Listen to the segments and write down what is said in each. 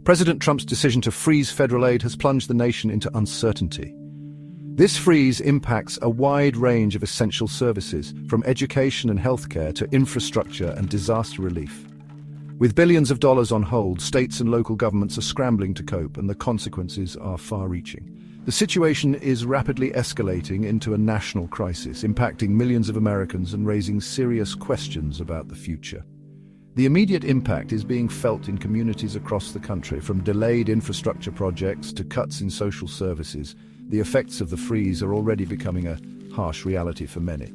President Trump's decision to freeze federal aid has plunged the nation into uncertainty. This freeze impacts a wide range of essential services, from education and healthcare to infrastructure and disaster relief. With billions of dollars on hold, states and local governments are scrambling to cope, and the consequences are far-reaching. The situation is rapidly escalating into a national crisis, impacting millions of Americans and raising serious questions about the future. The immediate impact is being felt in communities across the country, from delayed infrastructure projects to cuts in social services. The effects of the freeze are already becoming a harsh reality for many.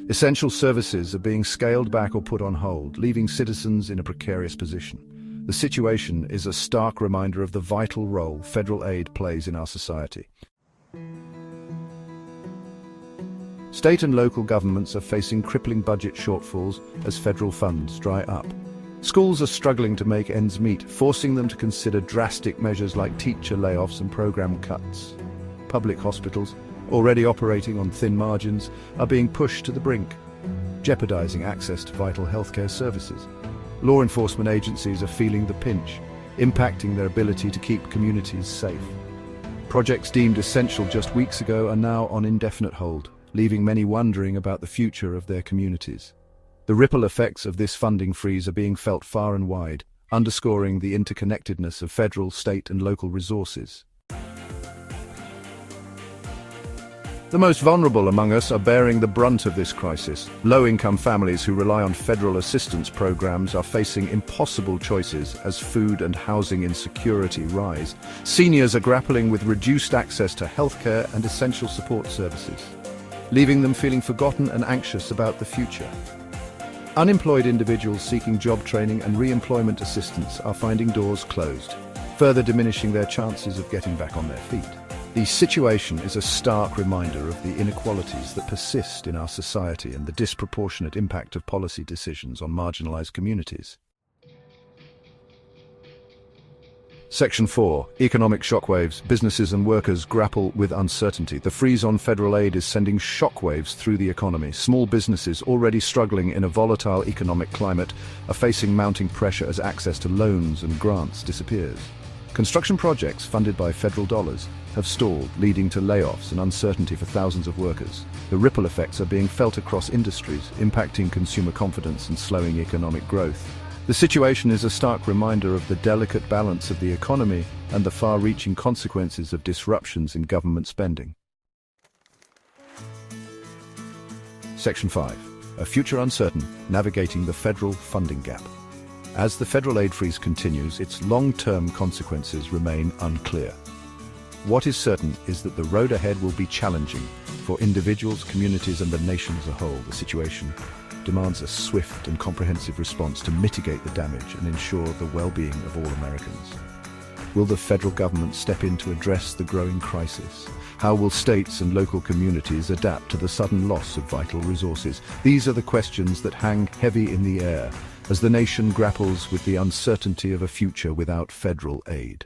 Essential services are being scaled back or put on hold, leaving citizens in a precarious position. The situation is a stark reminder of the vital role federal aid plays in our society. State and local governments are facing crippling budget shortfalls as federal funds dry up. Schools are struggling to make ends meet, forcing them to consider drastic measures like teacher layoffs and program cuts. Public hospitals, already operating on thin margins, are being pushed to the brink, jeopardizing access to vital healthcare services. Law enforcement agencies are feeling the pinch, impacting their ability to keep communities safe. Projects deemed essential just weeks ago are now on indefinite hold, leaving many wondering about the future of their communities. The ripple effects of this funding freeze are being felt far and wide, underscoring the interconnectedness of federal, state, and local resources. The most vulnerable among us are bearing the brunt of this crisis. Low-income families who rely on federal assistance programs are facing impossible choices as food and housing insecurity rise. Seniors are grappling with reduced access to healthcare and essential support services, leaving them feeling forgotten and anxious about the future. Unemployed individuals seeking job training and re-employment assistance are finding doors closed, further diminishing their chances of getting back on their feet. The situation is a stark reminder of the inequalities that persist in our society and the disproportionate impact of policy decisions on marginalized communities. Section 4. Economic shockwaves. Businesses and workers grapple with uncertainty. The freeze on federal aid is sending shockwaves through the economy. Small businesses, already struggling in a volatile economic climate, are facing mounting pressure as access to loans and grants disappears. Construction projects funded by federal dollars have stalled, leading to layoffs and uncertainty for thousands of workers. The ripple effects are being felt across industries, impacting consumer confidence and slowing economic growth. The situation is a stark reminder of the delicate balance of the economy and the far-reaching consequences of disruptions in government spending. Section 5. A future uncertain, navigating the federal funding gap. As the federal aid freeze continues, its long-term consequences remain unclear. What is certain is that the road ahead will be challenging for individuals, communities, and the nation as a whole. The situation demands a swift and comprehensive response to mitigate the damage and ensure the well-being of all Americans. Will the federal government step in to address the growing crisis? How will states and local communities adapt to the sudden loss of vital resources? These are the questions that hang heavy in the air as the nation grapples with the uncertainty of a future without federal aid.